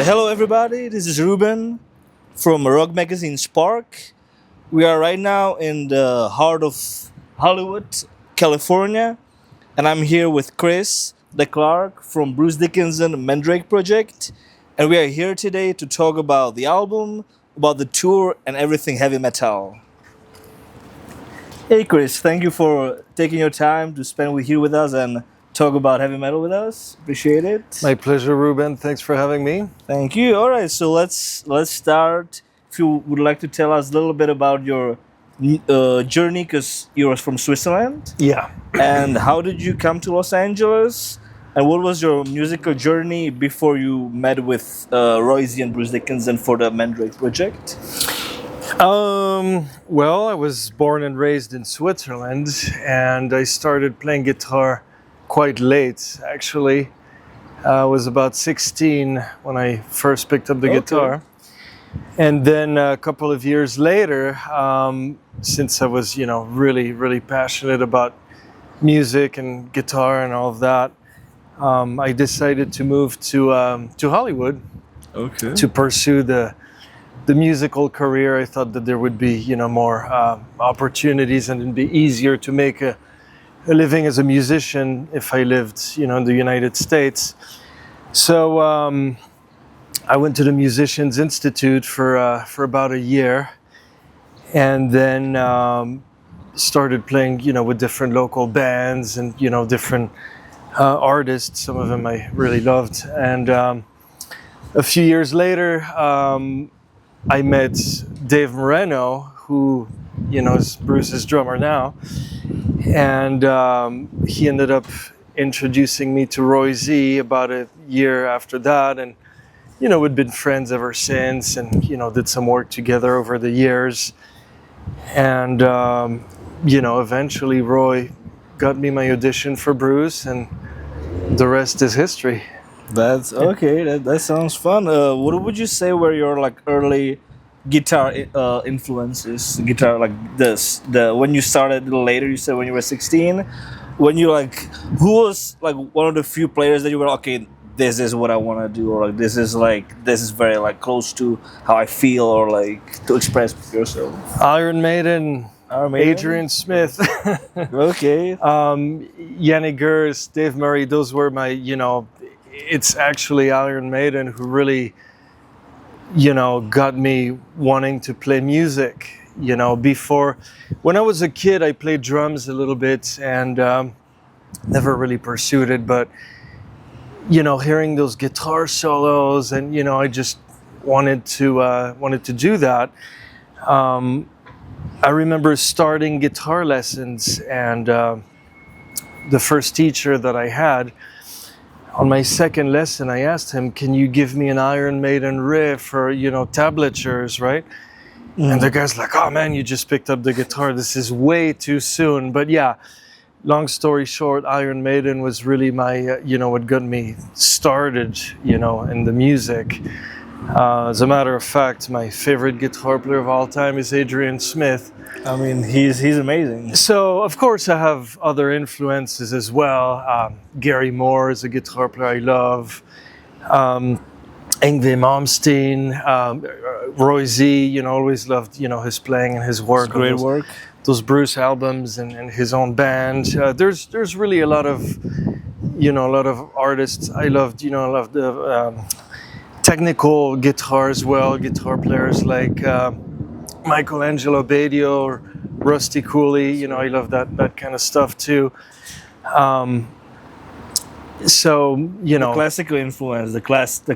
Hello, everybody. This is Ruben from rock magazine Spark. We are right now in the heart of Hollywood, California, and I'm here with Chris Declercq from Bruce Dickinson Mandrake project, and we are here today to talk about the album, about the tour, and everything heavy metal. Hey, Chris, thank you for taking your time to spend here with us and talk about heavy metal with us. Appreciate it. My pleasure, Ruben. Thanks for having me. Thank you. All right, so let's start. If you would like to tell us a little bit about your journey, because you're from Switzerland, Yeah. and how did you come to Los Angeles, and what was your musical journey before you met with Roy Z and Bruce Dickinson for the Mandrake project? Well, I was born and raised in Switzerland, and I started playing guitar quite late, actually. I was about 16 when I first picked up the guitar. And then a couple of years later, since I was, really, really passionate about music and guitar and all of that, I decided to move to Hollywood to pursue the musical career. I thought that there would be, more opportunities, and it'd be easier to make a living as a musician if I lived, in the United States. So I went to the Musicians Institute for about a year, and then started playing, with different local bands and different artists. Some of them I really loved. And a few years later, I met Dave Moreno, who is Bruce's drummer now, and he ended up introducing me to Roy Z about a year after that, and we'd been friends ever since, and did some work together over the years, and eventually Roy got me my audition for Bruce, and the rest is history. That's okay. That sounds fun. What would you say were your early guitar influences? Guitar like this. When you started a little later, you said when you were 16. When you who was one of the few players that you were okay? This is what I want to do, or this is very close to how I feel, or to express yourself. Iron Maiden. Adrian Smith. Okay. Yanni Gers, Dave Murray. Those were my It's actually Iron Maiden who really, got me wanting to play music. Before, when I was a kid, I played drums a little bit and never really pursued it. But, hearing those guitar solos and, I just wanted to do that. I remember starting guitar lessons, and the first teacher that I had, on my second lesson, I asked him, "Can you give me an Iron Maiden riff or, tablatures, right?" And the guy's like, "Oh man, you just picked up the guitar. This is way too soon." But yeah, long story short, Iron Maiden was really my, what got me started, in the music. As a matter of fact, my favorite guitar player of all time is Adrian Smith. I mean, he's amazing. So, of course, I have other influences as well. Gary Moore is a guitar player I love. Yngwie Malmsteen, Roy Z, always loved, his playing and his work. Great work. Those Bruce albums and his own band. There's really a lot of artists I loved. I loved the technical guitar as well. Guitar players like Michelangelo Badio or Rusty Cooley. I love that kind of stuff too. So the classical influence, the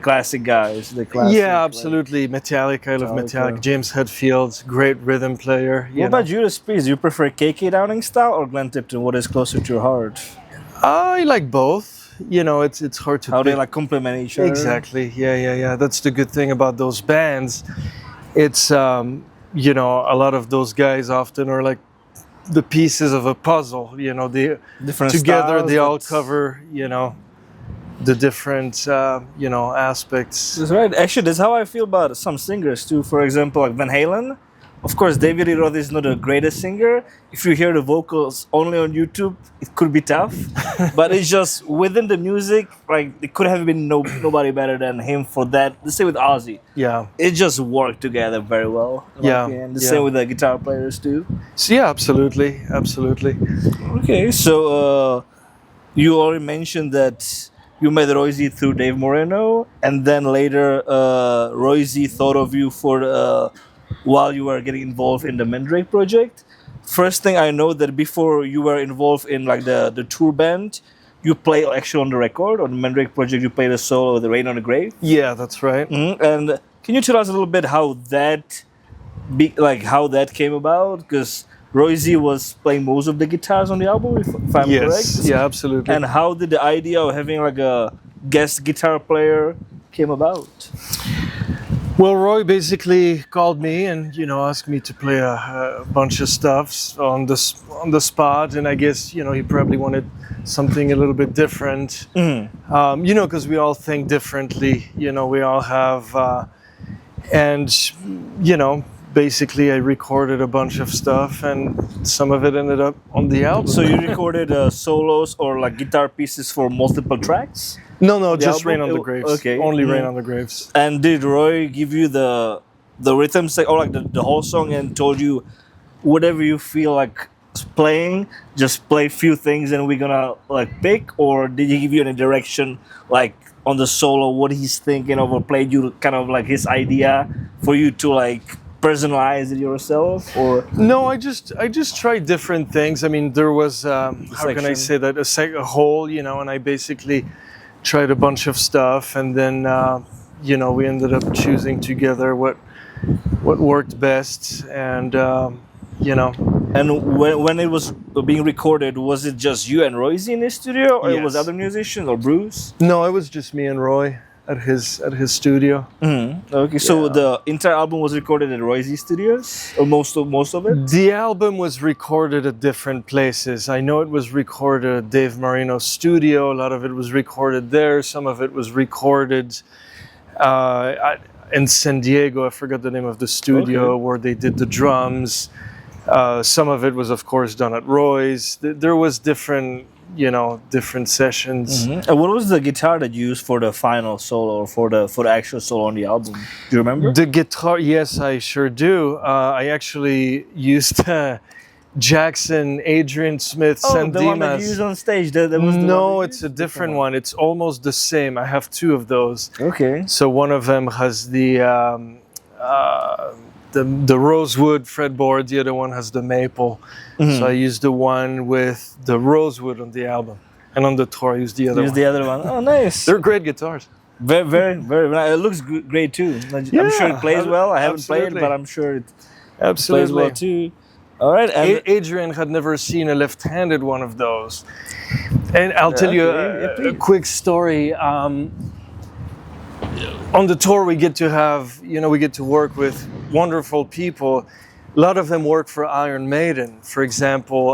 classic guys, yeah, absolutely. Metallica, I love Metallica. James Hetfield, great rhythm player. What about Judas Priest? Do you prefer KK Downing style or Glenn Tipton? What is closer to your heart? I like both. It's hard to how pick. They complement each other. Exactly. Yeah. That's the good thing about those bands. It's a lot of those guys often are like the pieces of a puzzle. They different together styles, they all cover the different aspects. That's right. Actually, that's how I feel about some singers too. For example, like Van Halen. of course, David Lee Roth is not the greatest singer. If you hear the vocals only on YouTube, it could be tough. But it's just within the music, like it could have been nobody better than him for that. The same with Ozzy. Yeah. It just worked together very well. in my Yeah, opinion. The yeah. same with the guitar players too. So, yeah, absolutely, absolutely. Okay, so you already mentioned that you met Royce through Dave Moreno, and then later Royce thought of you for while you were getting involved in the Mandrake project. First thing I know that before you were involved in like the tour band, you play actually on the record on the Mandrake project. You played a solo, "The Rain on the Grave." Yeah, that's right. And can you tell us a little bit how that how that came about? Because Royce was playing most of the guitars on the album, if I'm Yes, correct. yeah, absolutely. And how did the idea of having like a guest guitar player came about? Well, Roy basically called me and asked me to play a bunch of stuff on the spot, and I guess he probably wanted something a little bit different. Because we all think differently. We all have, and basically I recorded a bunch of stuff, and some of it ended up on the album. So you recorded solos or like guitar pieces for multiple tracks? No, The just album? Rain on the Graves. Okay. Only Rain on the Graves. And did Roy give you the rhythm or like the whole song and told you whatever you feel like playing, just play a few things and we're gonna like pick? Or did he give you any direction like on the solo what he's thinking of, or played you kind of like his idea for you to like personalize it yourself? Or No, I just tried different things. I mean, there was how can I section. say that a whole, and I basically tried a bunch of stuff, and then we ended up choosing together what worked best, and And when it was being recorded, was it just you and Royce in the studio, or it was Yes. other musicians or Bruce? No, it was just me and Roy at his studio. Okay, so Yeah. the entire album was recorded at Royce Studios, or most of it. The album was recorded at different places. I know it was recorded at Dave Marino's studio. A lot of it was recorded there. Some of it was recorded in San Diego. I forgot the name of the studio Okay. where they did the drums. Some of it was, of course, done at Roy's. There was different sessions. And what was the guitar that you used for the final solo, or for the actual solo on the album? Do you remember? The guitar, yes, I sure do. I actually used Jackson, Adrian Smith, the one that you Sandimas. used on stage. That was the one No, that it's you a used? different one. It's almost the same. I have two of those. Okay. So one of them has the rosewood fretboard. The other one has the maple. So I used the one with the rosewood on the album, and on the tour I used the other Use one. the other one. Oh, nice. They're great guitars. Very, very, very nice. It looks great too. I'm sure it plays well. I haven't played, absolutely. but I'm sure it Absolutely. plays well too. All right. And Adrian had never seen a left-handed one of those. And I'll tell you Okay, yeah, a quick story. On the tour, we get to work with wonderful people. A lot of them work for Iron Maiden. For example,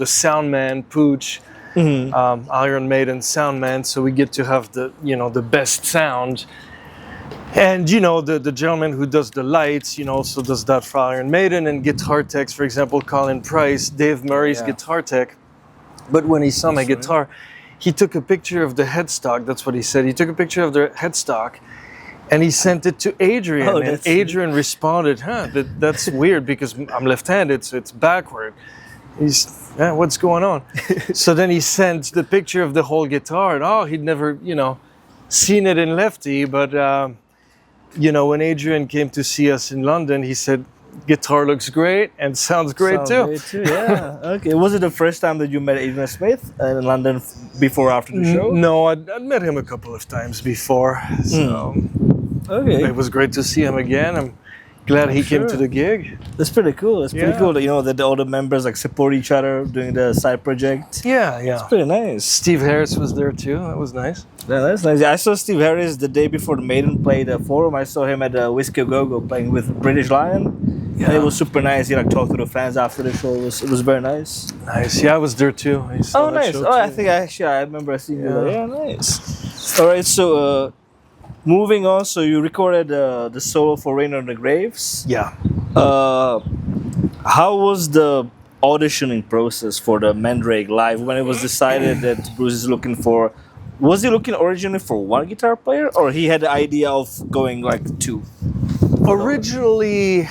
the sound man, Pooch, Iron Maiden sound man. So we get to have the best sound. And the gentleman who does the lights, also does that for Iron Maiden. And guitar techs, for example, Colin Price, Dave Murray's guitar tech. But when he saw my guitar, he took a picture of the headstock. That's what he said. He took a picture of the headstock, and he sent it to Adrian. Oh, and that's- Adrian responded, that's weird because I'm left-handed, so it's backward. What's going on? So then he sent the picture of the whole guitar, and he'd never, seen it in lefty. But, when Adrian came to see us in London, he said, guitar looks great and sounds great Sounds too. great yeah. Okay. Was it the first time that you met Adrian Smith in London before or after the show? No, I'd met him a couple of times before, so Okay. it was great to see him again. I'm glad he came sure. to the gig. That's pretty cool. It's pretty Yeah. cool that, that all the members like support each other doing the side project. Yeah. Pretty nice. Steve Harris was there too. That was nice. Yeah, that's nice. I saw Steve Harris the day before the Maiden played Forum. I saw him at Whiskey Go Go playing with British Lion. And it was super nice. He like talked to the fans after the show. It was very nice. Nice. Yeah, I was there too. I saw Oh, that nice. show Oh, I too. think I remember seeing you Yeah. there. Yeah, nice. All right, so moving on. So you recorded the solo for Rain on the Graves. Yeah. Uh, how was the auditioning process for the Mandrake live when it was decided that Bruce is looking for? Was he looking originally for one guitar player, or he had the idea of going like two? Originally,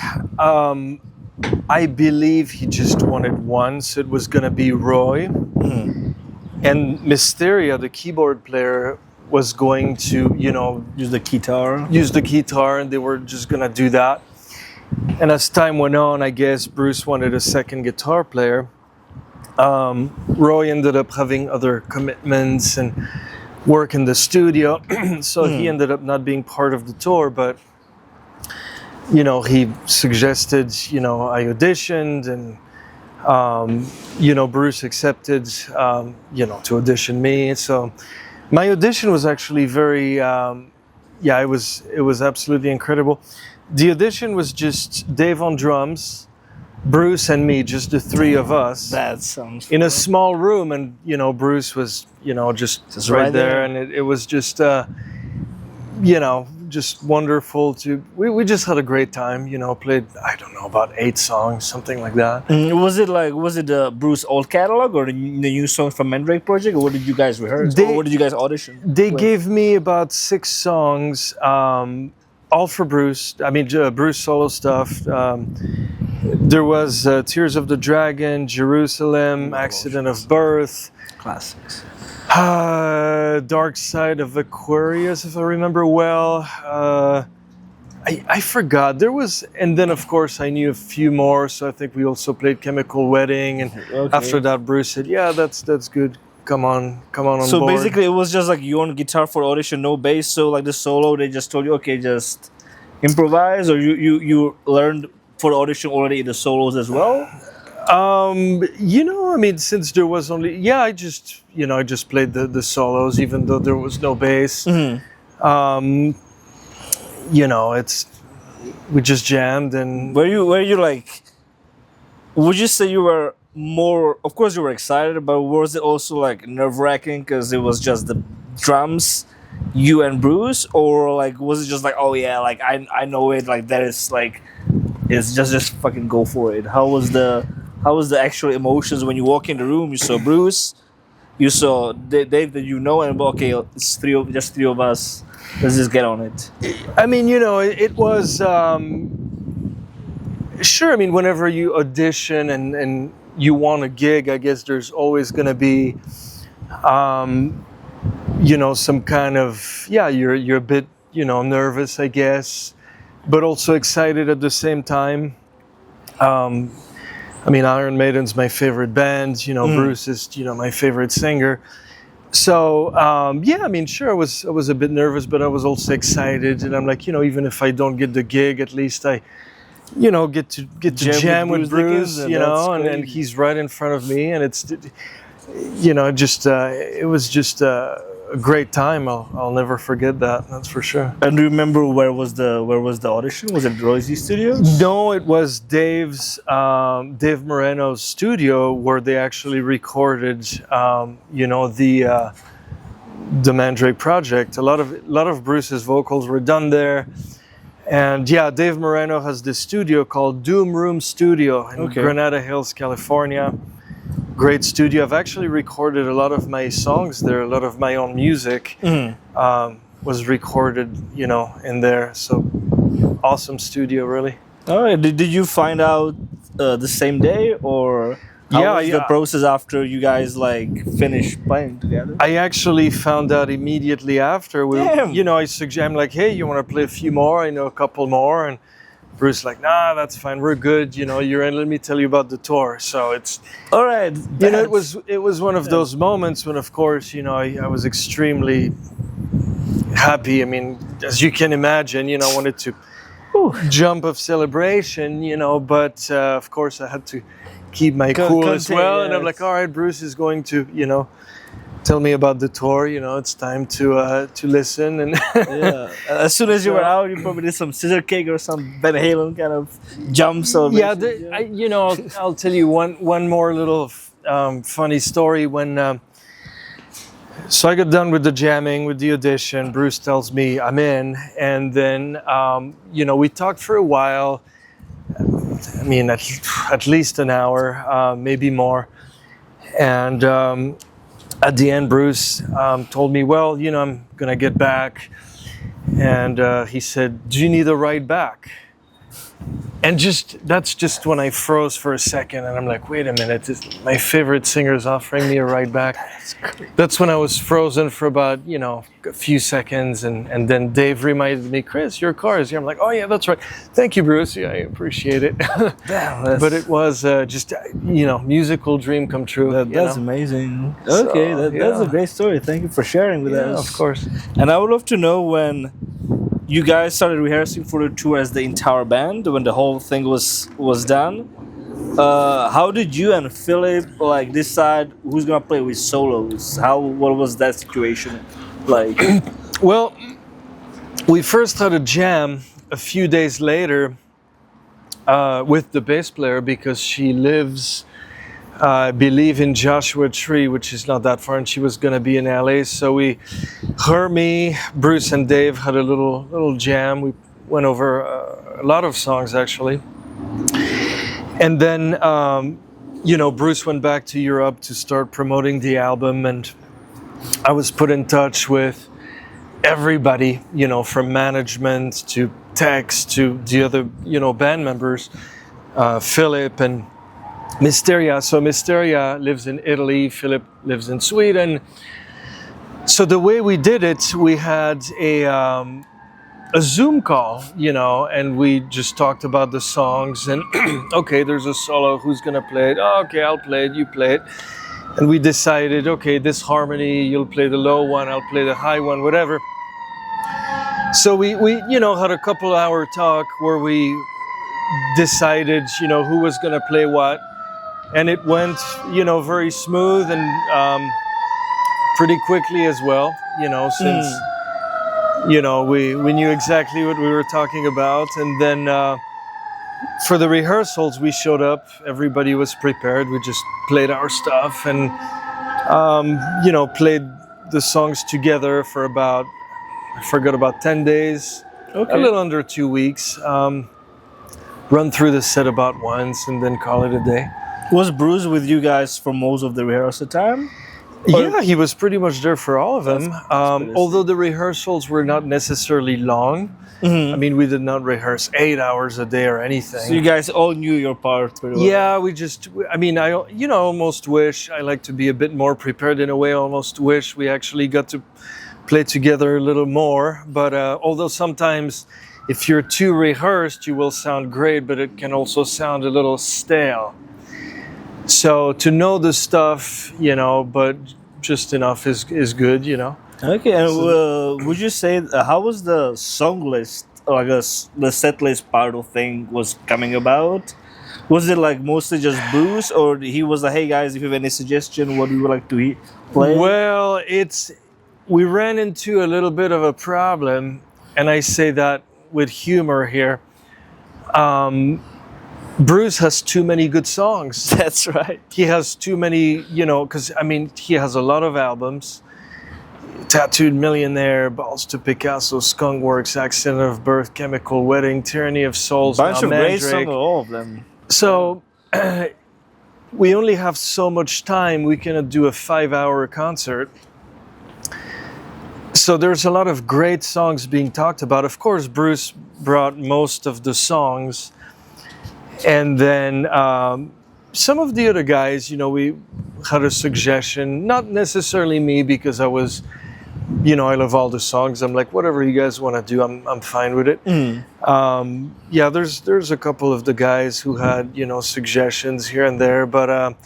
I believe he just wanted one, so it was going to be Roy. And Mysteria, the keyboard player, was going to, Use the guitar. use the guitar, and they were just going to do that. And as time went on, I guess Bruce wanted a second guitar player. Roy ended up having other commitments and work in the studio, so he ended up not being part of the tour, but he suggested, I auditioned, and Bruce accepted, to audition me. So my audition was actually very, it was absolutely incredible. The audition was just Dave on drums, Bruce and me, just the three of us. That sounds in a fun. small room, and Bruce was, just right there, and it was just, just wonderful to. We just had a great time. Played, I don't know, about 8 songs, something like that. Was it the Bruce old catalog or the new songs from Mandrake project, or what did you guys rehearse? Or what did you guys audition? They gave me about 6 songs, all for Bruce. I mean, Bruce solo stuff. There was Tears of the Dragon, Jerusalem, Accident of Birth. Classics. Dark Side of Aquarius, if I remember well. I forgot. There was, and then of course I knew a few more. So I think we also played Chemical Wedding, and after that Bruce said, "Yeah, that's good. Come on on so board." basically, it was just like you on guitar for audition, no bass. So like the solo, they just told you, okay, just improvise, or you learned for the audition already the solos as well. I mean, since there was only, I just played the solos, even though there was no bass. We just jammed. And were you like, would you say you were more, of course you were excited, but was it also like nerve-wracking because it was just the drums, you and Bruce, or like was it just like, oh yeah, like I know it, like that is like, it's just fucking go for it? How was the actual emotions when you walk in the room? You saw Bruce, you saw Dave that and okay, it's just three of us. Let's just get on it. I mean, it was sure. I mean, whenever you audition and you want a gig, I guess there's always going to be, some kind of you're a bit nervous, I guess, but also excited at the same time. I mean, Iron Maiden's my favorite band. Bruce is my favorite singer. So I mean, sure, I was a bit nervous, but I was also excited, and I'm like, even if I don't get the gig, at least I, get to jam with Bruce, and he's right in front of me, and it's, it was just a great time. I'll never forget that. That's for sure. And do you remember where was the audition? Was it Royce Studios? No, it was Dave Moreno's studio where they actually recorded, the Mandrake project. A lot of Bruce's vocals were done there, and Dave Moreno has this studio called Doom Room Studio in Granada Hills, California. Great studio. I've actually recorded a lot of my songs there. A lot of my own music was recorded, in there. So awesome studio, really. All right. Did you find out the same day, or how was the process after you guys like finished playing together? I actually found out immediately after. I'm like, hey, you want to play a few more? I know a couple more, and Bruce like, nah, that's fine. We're good. You're in. Let me tell you about the tour. So it's all right. It was one of those moments when, of course, I was extremely happy. I mean, as you can imagine, I wanted to jump of celebration, but of course I had to keep my cool as well. And I'm like, all right, Bruce is going to, tell me about the tour. It's time to listen. And as soon as you were out, you probably did some scissor kick or some Van Halen kind of jumps. I'll tell you one more little funny story. When so I got done with the jamming, with the audition, Bruce tells me I'm in, and then we talked for a while. I mean, at least an hour, maybe more. And at the end, Bruce told me, well, I'm going to get back. And he said, do you need a ride back? And that's just when I froze for a second, and I'm like, wait a minute, my favorite singer is offering me a ride back. That's when I was frozen for about, a few seconds, and then Dave reminded me, Chris, your car is here. I'm like, oh yeah, that's right. Thank you, Bruce. Yeah, I appreciate it. But it was just, musical dream come true. That's amazing. Okay, that's a great story. Thank you for sharing with us. Of course. And I would love to know when you guys started rehearsing for the tour as the entire band, when the whole thing was done. How did you and Philip decide who's gonna play with solos? What was that situation like? Well, we first had a jam a few days later with the bass player, because she lives, I believe, in Joshua Tree, which is not that far, and she was going to be in LA. So me, Bruce, and Dave had a little jam. We went over a lot of songs, actually. And then, Bruce went back to Europe to start promoting the album, and I was put in touch with everybody, from management to techs to the other, band members, Philip and Mysteria. So Mysteria lives in Italy, Philip lives in Sweden. So the way we did it, we had a Zoom call, and we just talked about the songs, and okay, there's a solo, who's gonna play it? Oh, okay, I'll play it, you play it. And we decided, okay, this harmony, you'll play the low one, I'll play the high one, whatever. So we had a couple hour talk where we decided, who was gonna play what. And it went, very smooth and pretty quickly as well, since, we knew exactly what we were talking about. And then for the rehearsals, we showed up, everybody was prepared. We just played our stuff and, played the songs together for about, I forgot, about 10 days, okay. A little under 2 weeks. Run through the set about once and then call it a day. Was Bruce with you guys for most of the rehearsal time? Yeah, he was pretty much there for all of them. Although the rehearsals were not necessarily long. Mm-hmm. I mean, we did not rehearse 8 hours a day or anything. So you guys all knew your part pretty well. Yeah, I almost wish, I like to be a bit more prepared in a way, I almost wish we actually got to play together a little more. But although sometimes if you're too rehearsed, you will sound great, but it can also sound a little stale. So to know the stuff, but just enough is good, Okay, and would you say, how was the song list, the set list part of thing was coming about? Was it mostly just Bruce, or he was hey guys, if you have any suggestion, what we would like to play? Well, we ran into a little bit of a problem, and I say that with humor here. Bruce has too many good songs. That's right. He has too many, because, he has a lot of albums. Tattooed Millionaire, Balls to Picasso, Skunkworks, Accident of Birth, Chemical Wedding, Tyranny of Souls, bunch of Mandrake. great songs, all of them. So, we only have so much time. We cannot do a 5-hour concert. So there's a lot of great songs being talked about. Of course, Bruce brought most of the songs. And then some of the other guys, we had a suggestion, not necessarily me, because I was, I love all the songs. I'm like, whatever you guys want to do, I'm fine with it. Mm. There's a couple of the guys who had, suggestions here and there. But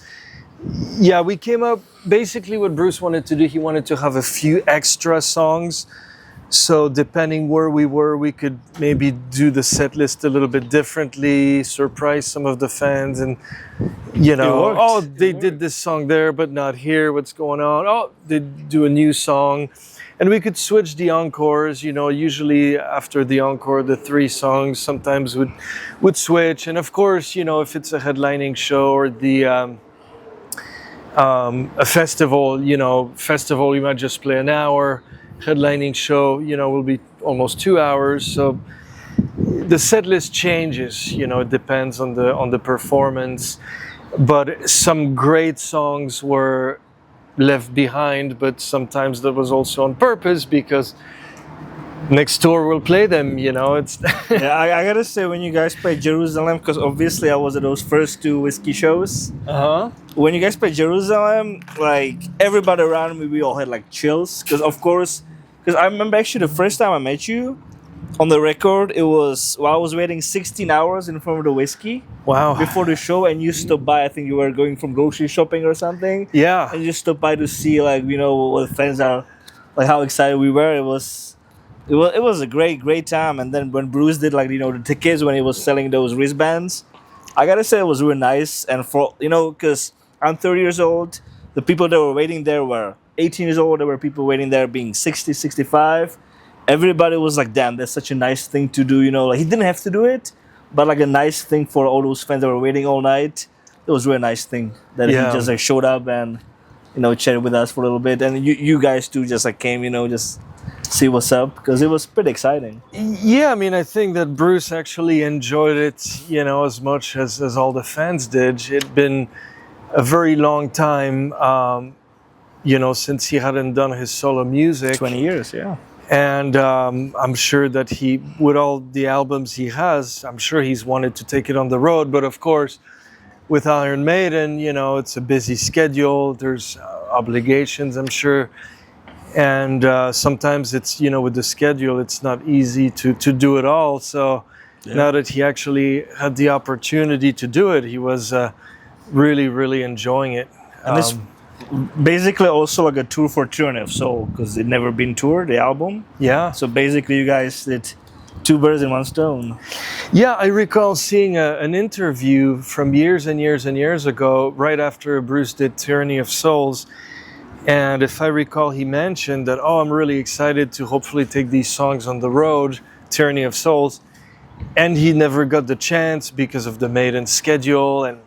we came up, basically what Bruce wanted to do, he wanted to have a few extra songs. So depending where we were, we could maybe do the set list a little bit differently, surprise some of the fans, and they did this song there, but not here. What's going on? Oh, they do a new song, and we could switch the encores. Usually after the encore, the 3 songs sometimes would switch, and of course, if it's a headlining show or a festival, we might just play an hour. Headlining show, will be almost 2 hours. So, the set list changes. You know, it depends on the performance. But some great songs were left behind, but sometimes that was also on purpose because next tour we'll play them. You know, it's Yeah, I gotta say, when you guys played Jerusalem, because obviously I was at those first two whiskey shows. When you guys played Jerusalem, like everybody around me, we all had like chills. Because I remember actually the first time I met you on the record, it was I was waiting 16 hours in front of the whiskey Wow. before the show, and you stopped by. I think you were going from grocery shopping or something. Yeah. And you stopped by to see, like, you know, what the fans are, like how excited we were. It was a great time. And then when Bruce did, like, you know, the tickets when he was selling those wristbands, I gotta say it was really nice. And for, you know, because I'm 30 years old, the people that were waiting there were 18 years old. There were people waiting there being 60, 65. Everybody was like, damn, that's such a nice thing to do, you know. Like, he didn't have to do it, but like a nice thing for all those fans that were waiting all night. It was a really nice thing that Yeah. he just like showed up and, you know, chatted with us for a little bit. And you guys too just like came, you know, just see what's up, because it was pretty exciting. Yeah, I mean, I think that Bruce actually enjoyed it, you know, as much as all the fans did. It'd been a very long time, you know, since he hadn't done his solo music. 20 years, yeah. And I'm sure that he, with all the albums he has, I'm sure he's wanted to take it on the road. But of course, with Iron Maiden, you know, it's a busy schedule. There's obligations, I'm sure. And sometimes it's, you know, with the schedule, it's not easy to do it all. So now that he actually had the opportunity to do it, he was really, really enjoying it. And it's basically also like a tour for Tyranny of Soul, because it never been toured, the album. Yeah. So basically you guys did two birds in one stone. Yeah, I recall seeing an interview from years and years and years ago, right after Bruce did Tyranny of Souls. And if I recall, he mentioned that, oh, I'm really excited to hopefully take these songs on the road, Tyranny of Souls. And he never got the chance because of the Maiden schedule. And,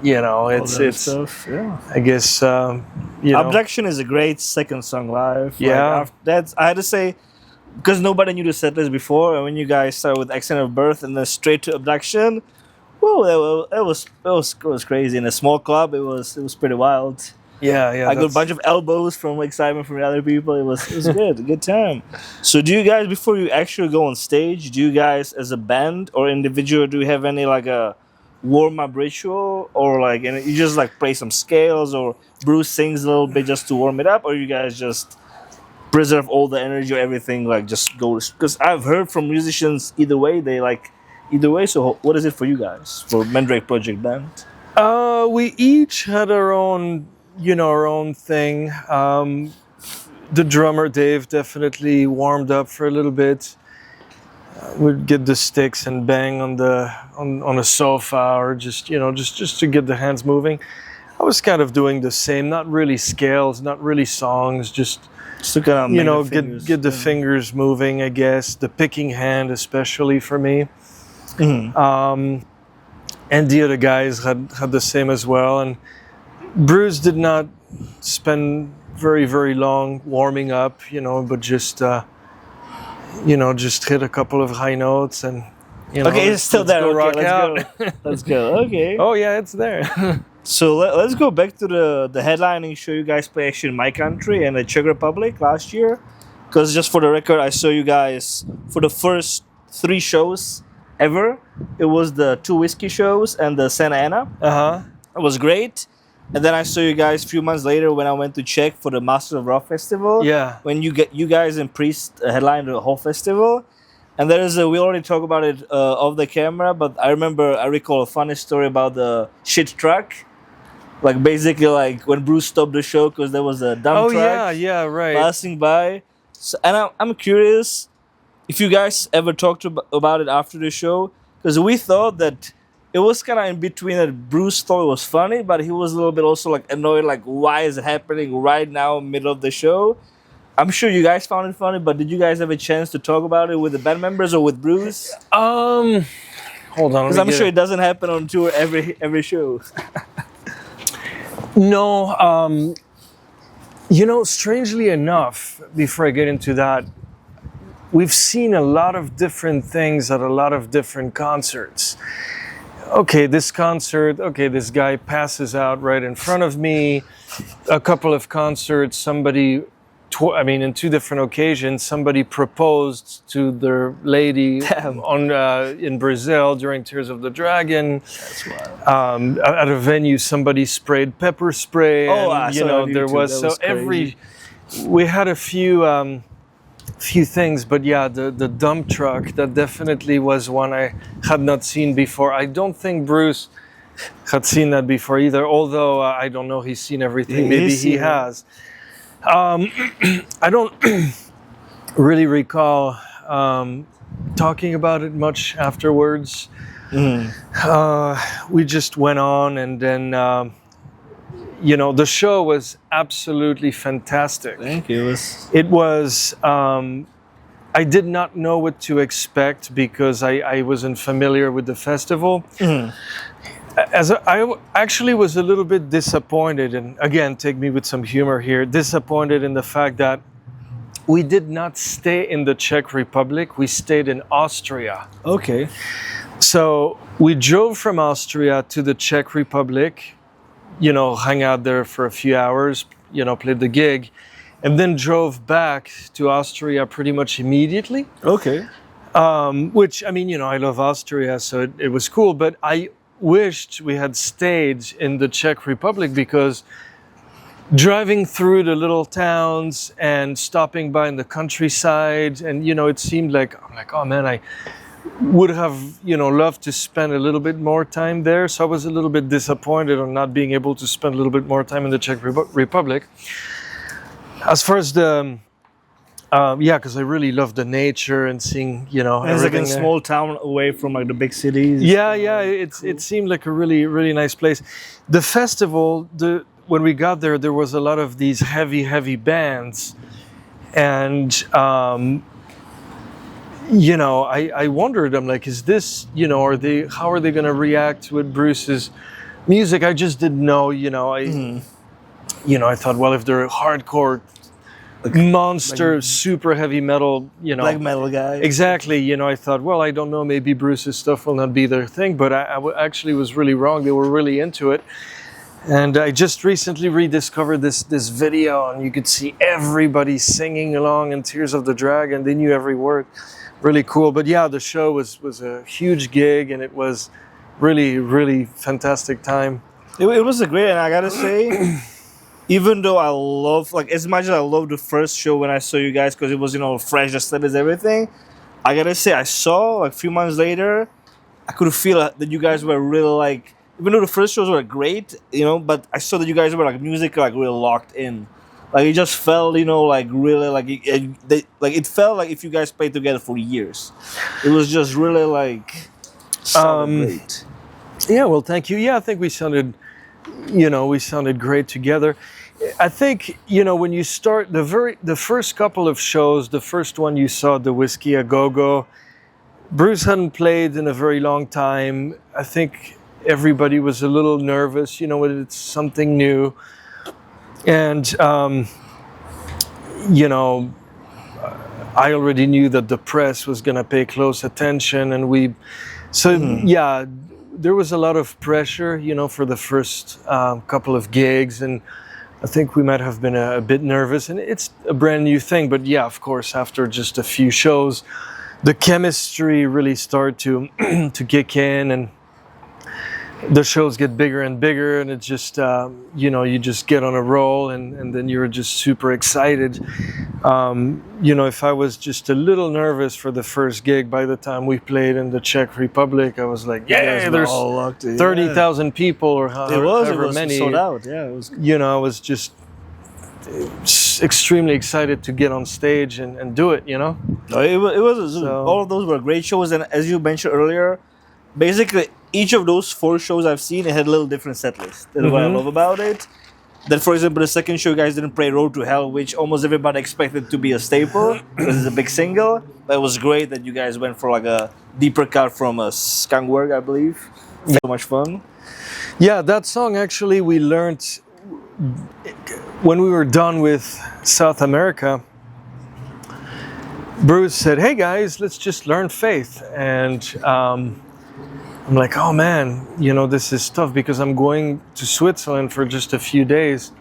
you know, it's stuff, yeah. I guess, you know. Abduction is a great second song live. Yeah. Like, that's, I had to say, because nobody knew the set list before, and when you guys started with Accident of Birth and then straight to Abduction, whoa, it was crazy. In a small club, it was pretty wild. Yeah. I got a bunch of elbows from excitement from the other people. It was good, a good time. So do you guys, before you actually go on stage, do you guys as a band or individual, do you have any like a warm-up ritual, or like, and you just like play some scales, or Bruce sings a little bit just to warm it up, or you guys just preserve all the energy or everything, like just go? Because I've heard from musicians either way, they like either way. So what is it for you guys, for Mandrake Project Band? We each had our own, you know, our own thing. The drummer Dave definitely warmed up for a little bit. We'd get the sticks and bang on a sofa, or just, you know, just to get the hands moving. I was kind of doing the same, not really scales, not really songs, just to kind of, you know, get the fingers moving, I guess. The picking hand, especially for me. Mm-hmm. And the other guys had the same as well. And Bruce did not spend very, very long warming up, you know, but just, you know, just hit a couple of high notes and, you know. Okay, it's still there. Go Okay, rock let's out. go. Let's go. Okay. Oh, yeah, it's there. So let's go back to the headlining show you guys play actually in my country and the Czech Republic last year. Because just for the record, I saw you guys for the first 3 shows ever. It was the 2 whiskey shows and the Santa Ana. Uh-huh. It was great. And then I saw you guys a few months later when I went to Czech for the Masters of Rock Festival. Yeah. When you guys and Priest headlined the whole festival. And there is we already talked about it off the camera, but I recall a funny story about the shit truck. Like basically like when Bruce stopped the show because there was a dump truck yeah, right. passing by. So, and I'm curious if you guys ever talked about it after the show, because we thought that it was kind of in between, that Bruce thought it was funny, but he was a little bit also like annoyed, like why is it happening right now, middle of the show? I'm sure you guys found it funny, but did you guys have a chance to talk about it with the band members or with Bruce? Hold on. Because I'm sure it doesn't happen on tour every show. No, you know, strangely enough, before I get into that, we've seen a lot of different things at a lot of different concerts. Okay, this concert, okay, this guy passes out right in front of me. A couple of concerts, somebody, in two different occasions, somebody proposed to their lady in Brazil during Tears of the Dragon. That's wild. At a venue, somebody sprayed pepper spray. Oh, and, I saw it on there YouTube. was, That so was crazy. we had a few things, but yeah, the dump truck, that definitely was one I had not seen before. I don't think Bruce had seen that before either, although I don't know, he's seen everything. Maybe he has. I don't really recall talking about it much afterwards. We just went on, and then the show was absolutely fantastic. Thank you. It was, I did not know what to expect because I wasn't familiar with the festival. I actually was a little bit disappointed, and again, take me with some humor here, disappointed in the fact that we did not stay in the Czech Republic, we stayed in Austria. Okay. So we drove from Austria to the Czech Republic, hung out there for a few hours, played the gig, and then drove back to Austria pretty much immediately. Okay. Which, I love Austria, so it was cool, but I wished we had stayed in the Czech Republic, because driving through the little towns and stopping by in the countryside, and, it seemed like, oh man, I would have, loved to spend a little bit more time there. So I was a little bit disappointed on not being able to spend a little bit more time in the Czech Republic. As far as the, because I really love the nature and seeing, And it's like a everything there. small town away from like the big cities. Yeah, it seemed like a really, really nice place. The festival, when we got there, there was a lot of these heavy bands, and I wondered, I'm like, is this, how are they going to react with Bruce's music? I just didn't know, I thought, well, if they're hardcore, monster, super heavy metal, Black metal guy. Exactly, I thought, well, I don't know, maybe Bruce's stuff will not be their thing, but I actually was really wrong. They were really into it. And I just recently rediscovered this video, and you could see everybody singing along in Tears of the Dragon. They knew every word. Really cool. But yeah, the show was a huge gig, and it was really, really fantastic time. It was a great, and I gotta say, even though I love, like, as much as I loved the first show when I saw you guys, because it was, fresh, the set is everything, I gotta say, I saw, like, a few months later, I could feel that you guys were really, like, even though the first shows were great, but I saw that you guys were, like, music, like, really locked in. Like, it just felt, like, really, like, it felt like if you guys played together for years. It was just really, like, great. Yeah, well, thank you. Yeah, I think we sounded great together. I think, when you start the first couple of shows, the first one you saw, the Whiskey A Go-Go, Bruce hadn't played in a very long time. I think everybody was a little nervous, it's something new. And, I already knew that the press was going to pay close attention, and yeah, there was a lot of pressure, for the first couple of gigs, and I think we might have been a bit nervous, and it's a brand new thing. But yeah, of course, after just a few shows, the chemistry really started to kick in, and the shows get bigger and bigger, and it's just, you just get on a roll, and then you're just super excited. If I was just a little nervous for the first gig, by the time we played in the Czech Republic, I was like, yeah, there's 30,000 people, or however many. Sold out, yeah. It was. I was just extremely excited to get on stage and do it, No, it was all of those were great shows, and as you mentioned earlier, basically each of those 4 shows I've seen, it had a little different set list. That's what I love about it. That, for example, the second show, you guys didn't play Road to Hell, which almost everybody expected to be a staple because it's a big single. But it was great that you guys went for like a deeper cut from a Skunkwork, I believe. So much fun. Yeah, that song actually we learned when we were done with South America. Bruce said, "Hey guys, let's just learn Faith." And I'm like, "Oh man, this is tough because I'm going to Switzerland for just a few days.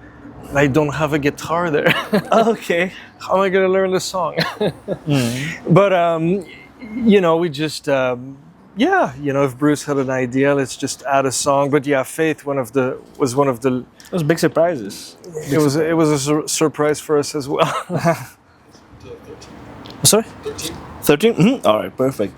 And I don't have a guitar there. Okay. How am I going to learn the song?" But we just if Bruce had an idea, let's just add a song. But yeah, Faith was one of the. Those big surprises. It was a surprise for us as well. Sorry? 13? All right, perfect.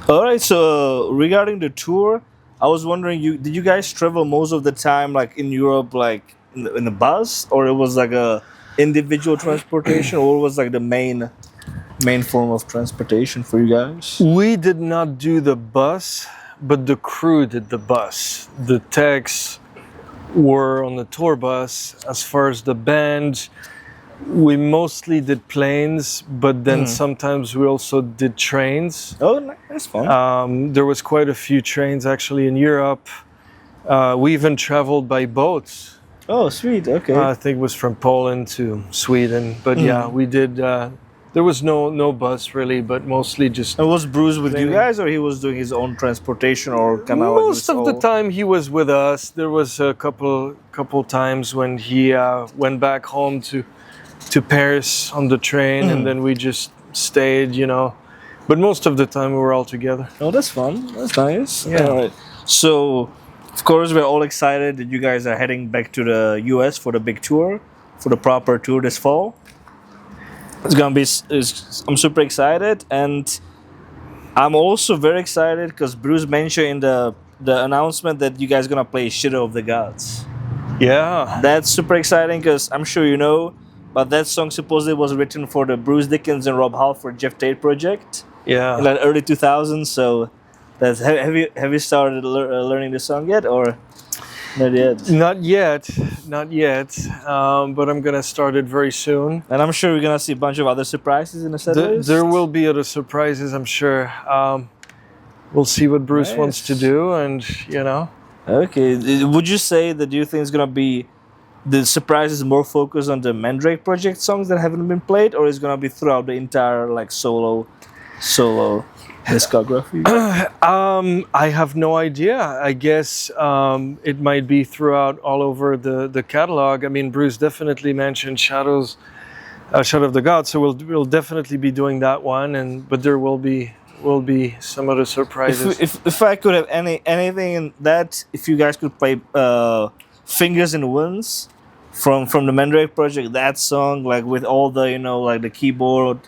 All right, so regarding the tour, I was wondering, did you guys travel most of the time like in Europe, like in the bus, or it was like a individual transportation, or what was like the main form of transportation for you guys? We did not do the bus, but the crew did the bus. The techs were on the tour bus. As far as the band, we mostly did planes, but then sometimes we also did trains. Oh, that's fun. There was quite a few trains actually in Europe. We even traveled by boats. Oh, sweet. Okay. I think it was from Poland to Sweden. But yeah, we did. There was no bus really, but mostly just. And was Bruce with you guys, or he was doing his own transportation, or kind of Most of the time he was with us. There was a couple times when he went back home to Paris on the train, and then we just stayed, But most of the time we were all together. Oh, that's fun. That's nice. Yeah. All right. So, of course, we're all excited that you guys are heading back to the US for the big tour, for the proper tour this fall. It's gonna be. I'm super excited, and I'm also very excited because Bruce mentioned in the announcement that you guys are gonna play Shadow of the Gods. Yeah. That's super exciting because I'm sure you know, but that song supposedly was written for the Bruce Dickinson and Rob Halford Jeff Tate project. Yeah. In the early 2000s. So, have you started learning the song yet, or not yet? Not yet. But I'm gonna start it very soon. And I'm sure we're gonna see a bunch of other surprises in the set list. There will be other surprises, I'm sure. We'll see what Bruce wants to do, and Okay. Would you say that you think it's gonna be the surprise is more focused on the Mandrake project songs that haven't been played, or is gonna be throughout the entire like solo discography? I have no idea. I guess it might be throughout all over the catalog. I mean, Bruce definitely mentioned Shadow of the Gods, so we'll definitely be doing that one. But there will be some other surprises. If I could have anything in that, if you guys could play Fingers and Winds from the Mandrake project, that song like with all the like the keyboard,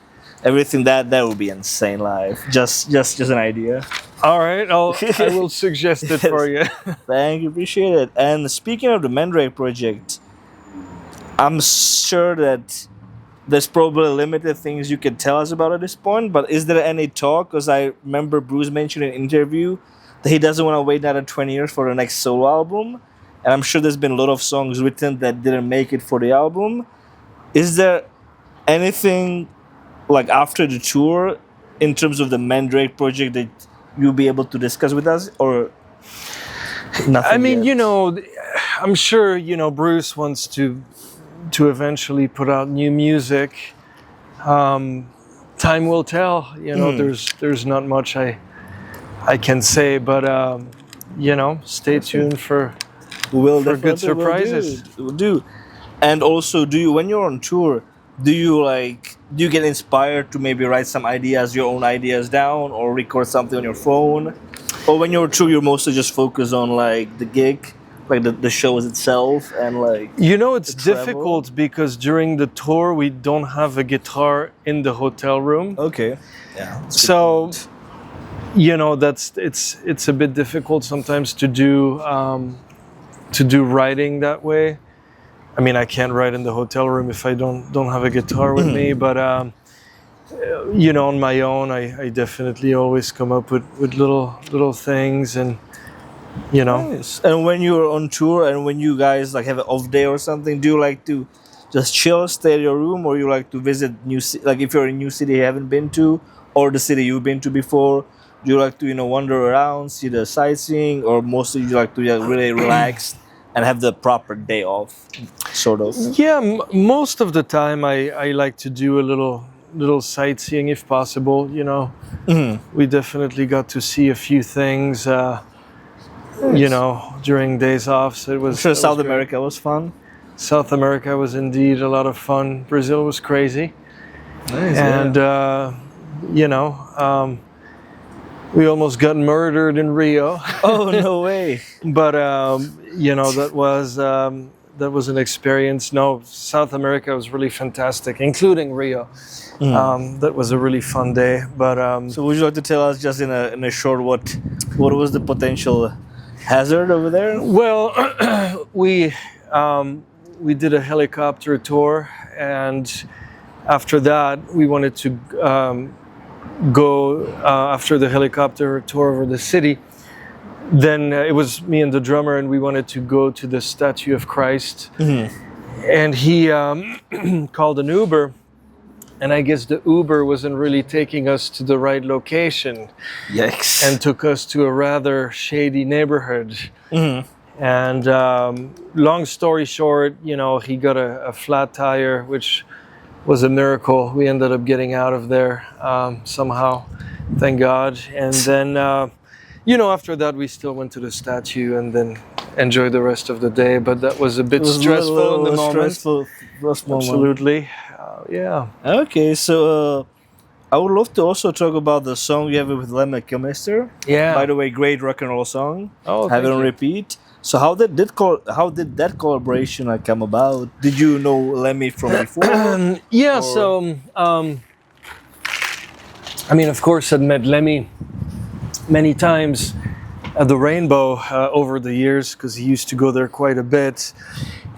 everything that would be insane live. Just an idea. All right, I will suggest it for you. Thank you, appreciate it. And speaking of the Mandrake project, I'm sure that there's probably limited things you can tell us about at this point. But is there any talk? Because I remember Bruce mentioned in an interview that he doesn't want to wait another 20 years for the next solo album. And I'm sure there's been a lot of songs written that didn't make it for the album. Is there anything like after the tour in terms of the Mandrake project that you'll be able to discuss with us, or nothing? I mean, yet? I'm sure Bruce wants to eventually put out new music. Time will tell. There's not much I can say, but stay tuned for good surprises. We'll do. And also, when you're on tour, do you get inspired to maybe write some ideas, your own ideas down, or record something on your phone? Or when you're on tour, you're mostly just focused on like the gig, like the shows itself, and like it's difficult because during the tour we don't have a guitar in the hotel room. Okay. Yeah. So it's a bit difficult sometimes to do writing that way. I mean, I can't write in the hotel room if I don't have a guitar with me. But on my own, I definitely always come up with little things, and Nice. And when you're on tour and when you guys like have an off day or something, do you like to just chill, stay in your room, or you like to visit like if you're in a new city you haven't been to, or the city you've been to before? Do you like to wander around, see the sightseeing, or mostly you like to really relax and have the proper day off, sort of? Yeah, most of the time I like to do a little sightseeing if possible. We definitely got to see a few things. During days off. So it was. I'm sure it South was great. America was fun. South America was indeed a lot of fun. Brazil was crazy, Nice. and we almost got murdered in Rio. Oh, no way. But that was an experience. No, South America was really fantastic, including Rio. That was a really fun day. But So would you like to tell us just in a short what was the potential hazard over there? well, we did a helicopter tour, and after that, we wanted to go after the helicopter tour over the city. Then it was me and the drummer, and we wanted to go to the statue of Christ. And he called an Uber, and I guess the Uber wasn't really taking us to the right location, Yikes. and took us to a rather shady neighborhood. And long story short, he got a flat tire, which was a miracle. We ended up getting out of there somehow, thank God. And then, after that, we still went to the statue and then enjoyed the rest of the day. But that was a bit stressful in the moment. Stressful moment. Absolutely, yeah. Okay, so I would love to also talk about the song you have with Lemmy Kilmister. Yeah. By the way, great rock and roll song. Oh, Have it thank on you. repeat. So how did that collaboration come about? Did you know Lemmy from before? Yeah, Or- so of course, I'd met Lemmy many times at the Rainbow over the years, because he used to go there quite a bit.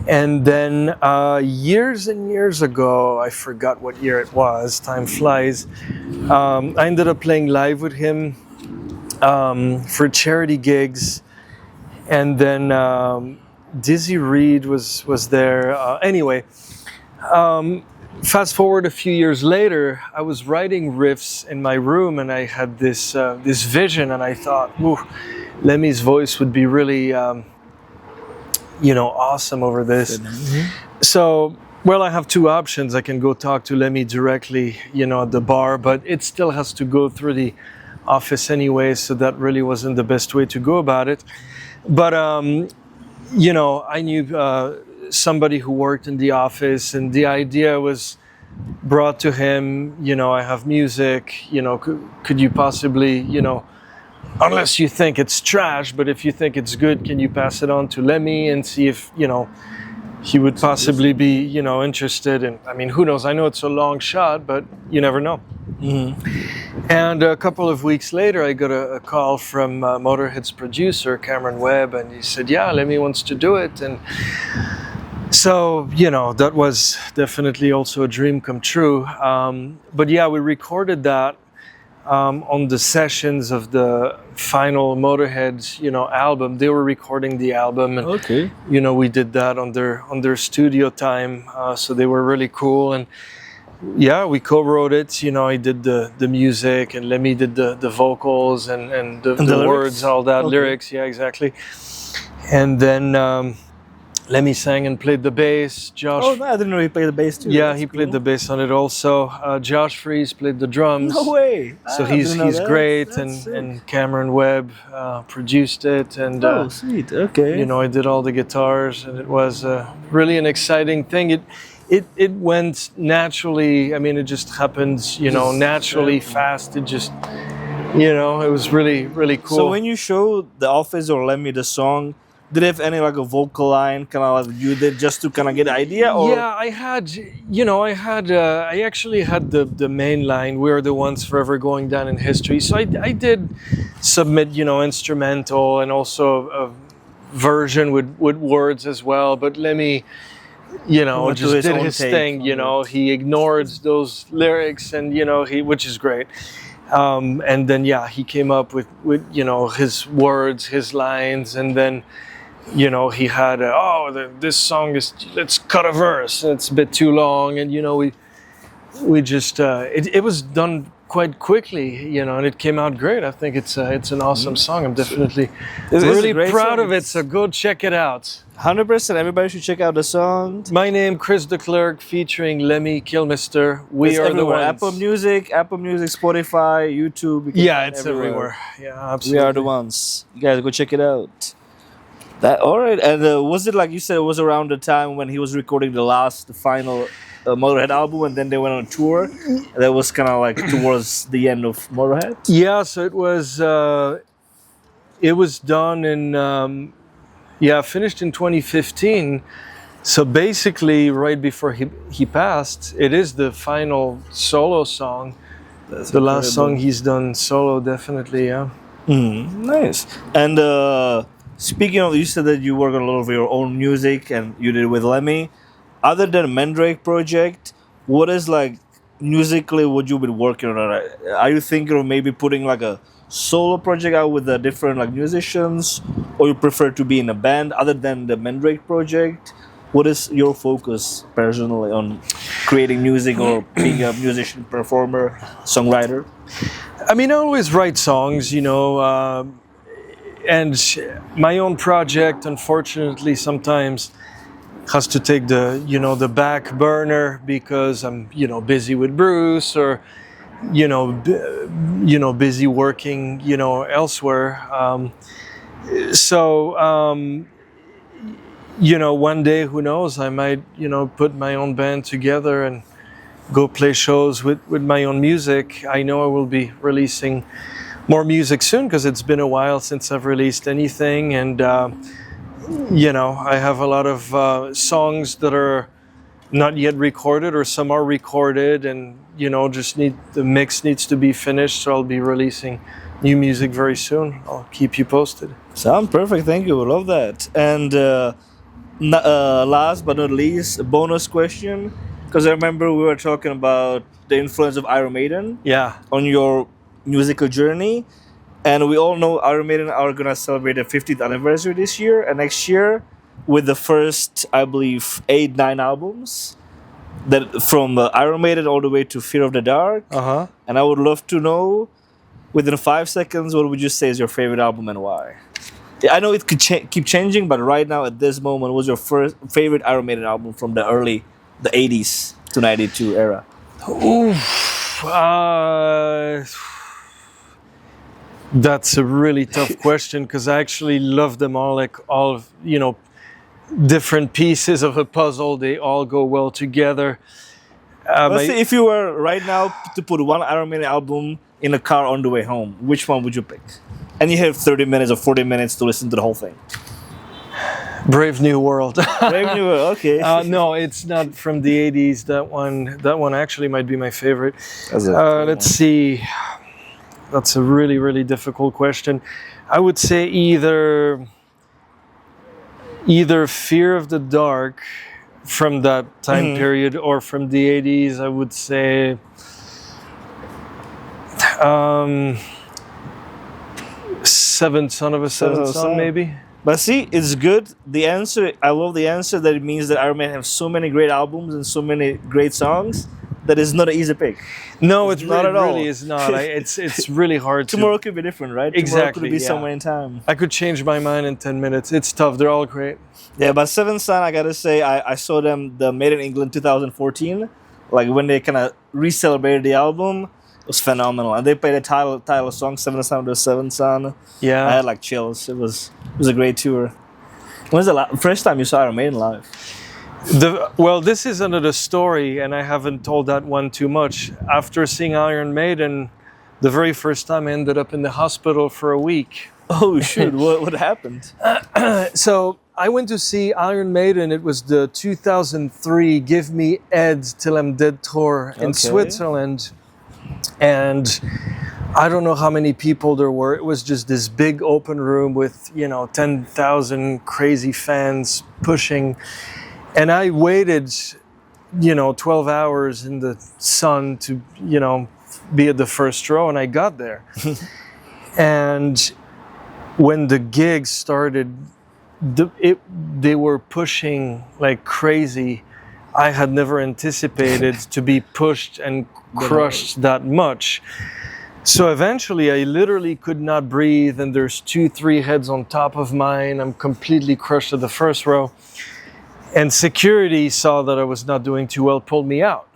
And then years and years ago, I forgot what year it was, time flies, I ended up playing live with him for charity gigs. And then Dizzy Reed was there. Anyway, fast forward a few years later, I was writing riffs in my room, and I had this vision, and I thought, ooh, Lemmy's voice would be really, awesome over this. So, well, I have two options. I can go talk to Lemmy directly, at the bar, but it still has to go through the office anyway, so that really wasn't the best way to go about it. But, I knew somebody who worked in the office, and the idea was brought to him, I have music, could you possibly, unless you think it's trash, but if you think it's good, can you pass it on to Lemmy and see if, he would possibly be, interested in, who knows? I know it's a long shot, but you never know. And a couple of weeks later, I got a call from Motorhead's producer, Cameron Webb, and he said, yeah, Lemmy wants to do it. And so, that was definitely also a dream come true. But yeah, we recorded that on the sessions of the final Motorhead, album. They were recording the album, and Okay. we did that on their studio time. So they were really cool, and yeah, we co-wrote it. I did the music, and Lemmy did the vocals and the lyrics? words, all that, Okay. lyrics. Yeah, exactly. And then Lemmy sang and played the bass. Josh. Oh, no, I didn't know he played the bass too. Yeah, That's he played the cool. bass on it also. Josh Freese played the drums. No way. So I he's didn't know that. great, That's sick. and Cameron Webb produced it, and Oh, sweet. Okay. I did all the guitars, and it was really an exciting thing. It went naturally. It just happened, naturally fast. It just, it was really, really cool. So when you showed the office or Lemmy the song, did it have any like a vocal line kind of like you did just to kind of get an idea? Or Yeah, I actually had the main line, "We're the ones forever going down in history." So I did submit, instrumental and also a version with words as well. But Lemmy, Went to just his did own his take thing. on He ignored those lyrics, and which is great. And then he came up with his words, his lines, and then. He had this song let's cut a verse, it's a bit too long, and we just it was done quite quickly, you know, and it came out great. I think it's an awesome song. I'm definitely It's a really great proud song. of it. So go check it out. 100%. Everybody should check out the song. My name, Chris Declercq, featuring Lemmy Kilmister. We It's are everywhere. the ones. Apple Music, Spotify, YouTube. You can Yeah, find it's everywhere. Yeah, We absolutely. are the ones. You guys go check it out. That all right? And was it like you said? It was around the time when he was recording the final Motorhead album, and then they went on tour. And that was kind of like towards the end of Motorhead. Yeah, so it was done in finished in 2015. So basically, right before he passed, it is the final solo song. That's The last incredible. song he's done solo, definitely. Yeah. Nice. And speaking of, you said that you work on a lot of your own music, and you did it with Lemmy. Other than Mandrake project, what is like musically what you've been working on? Are you thinking of maybe putting like a solo project out with the different like musicians, or you prefer to be in a band? Other than the Mandrake project, what is your focus personally on creating music or being a musician, performer, songwriter? I mean, I always write songs, you know, and my own project, unfortunately, sometimes has to take the back burner because I'm, busy with Bruce or, busy working, elsewhere. One day, who knows, I might, put my own band together and go play shows with my own music. I know I will be releasing more music soon because it's been a while since I've released anything. And, I have a lot of songs that are not yet recorded, or some are recorded and, the mix needs to be finished. So I'll be releasing new music very soon. I'll keep you posted. Sound perfect. Thank you. I love that. And last but not least, a bonus question. Because I remember we were talking about the influence of Iron Maiden Yeah. on your musical journey. And we all know Iron Maiden are going to celebrate their 50th anniversary this year and next year with the first, I believe, 8-9 albums. That from Iron Maiden all the way to Fear of the Dark. Uh-huh. And I would love to know, within 5 seconds, what would you say is your favorite album and why? Yeah, I know it could keep changing, but right now at this moment, what's your first favorite Iron Maiden album from the 80s to 92 era? Oof. That's a really tough question because I actually love them all, like all, different pieces of a puzzle. They all go well together. Let's say if you were right now to put one Iron Maiden album in a car on the way home, which one would you pick? And you have 30 minutes or 40 minutes to listen to the whole thing. Brave New World. Brave New World, okay. No, it's not from the 80s. That one actually might be my favorite. Let's see. That's a really, really difficult question. I would say either Fear of the Dark from that time period or from the 80s. I would say Seventh Son of a Seventh Son, maybe. But see, it's good. The answer, I love the answer that it means that Iron Maiden have so many great albums and so many great songs that it's not an easy pick. No, it's not really, at all. really is not. It's really hard to... Tomorrow could be different, right? Tomorrow Exactly, could be yeah. somewhere in time. I could change my mind in 10 minutes. It's tough. They're all great. Yeah, but Seventh Son, I gotta say, I saw them, the Made in England 2014, like when they kind of re-celebrated the album. It was phenomenal. And they played a title song, Seventh Son of the Seventh Son. Yeah. I had like chills. It was a great tour. When was the first time you saw Iron Maiden live? Well, this is another story, and I haven't told that one too much. After seeing Iron Maiden, the very first time I ended up in the hospital for a week. Oh, shoot. What happened? So I went to see Iron Maiden. It was the 2003 Give Me Ed Till I'm Dead tour in Switzerland. And I don't know how many people there were. It was just this big open room with, 10,000 crazy fans pushing. And I waited, 12 hours in the sun to, be at the first row, and I got there. And when the gig started, they were pushing like crazy. I had never anticipated to be pushed and crushed that much. So eventually I literally could not breathe, and there's 2-3 heads on top of mine. I'm completely crushed at the first row. And security saw that I was not doing too well, pulled me out.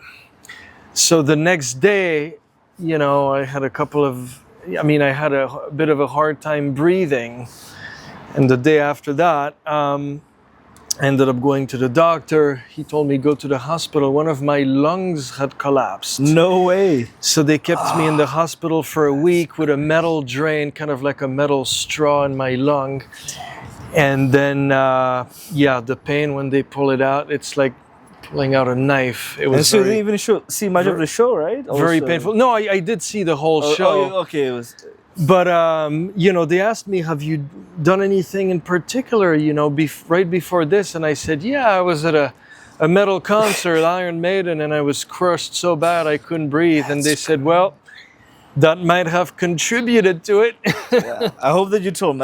So the next day, you know, I had I had a bit of a hard time breathing. And the day after that, I ended up going to the doctor. He told me go to the hospital. One of my lungs had collapsed. No way. So they kept me in the hospital for a week with a metal drain, kind of like a metal straw in my lung. And then, the pain when they pull it out, it's like pulling out a knife. It was and so you didn't even see much of the show, right? Very painful. No, I did see the whole show. Okay, it was. But, you know, they asked me, have you done anything in particular, you know, right before this? And I said, yeah, I was at a metal concert, Iron Maiden, and I was crushed so bad I couldn't breathe. And they said, well, that might have contributed to it. Yeah. I hope that you told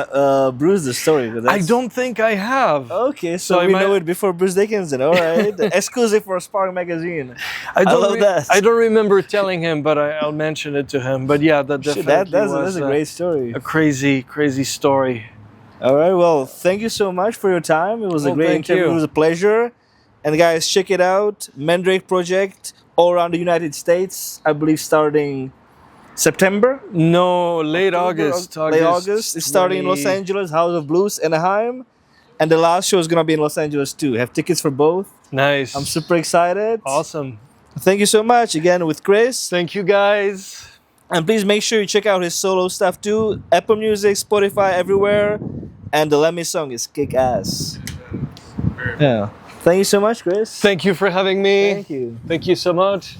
Bruce the story. I don't think I have. Okay, so we know it before Bruce Dickinson. All right, exclusive for Spark Magazine. I love that. I don't remember telling him, but I'll mention it to him. But yeah, that definitely that's a great story. A crazy story. All right, well, thank you so much for your time. It was a great interview. It was a pleasure. And guys, check it out. Mandrake Project all around the United States. I believe starting September? No, late August. Late August. It's starting in Los Angeles, House of Blues, Anaheim. And the last show is going to be in Los Angeles too. Have tickets for both. Nice. I'm super excited. Awesome. Thank you so much again with Chris. Thank you guys. And please make sure you check out his solo stuff too. Apple Music, Spotify, everywhere. And the Lemmy song is kick ass. Yeah. Thank you so much, Chris. Thank you for having me. Thank you. Thank you so much.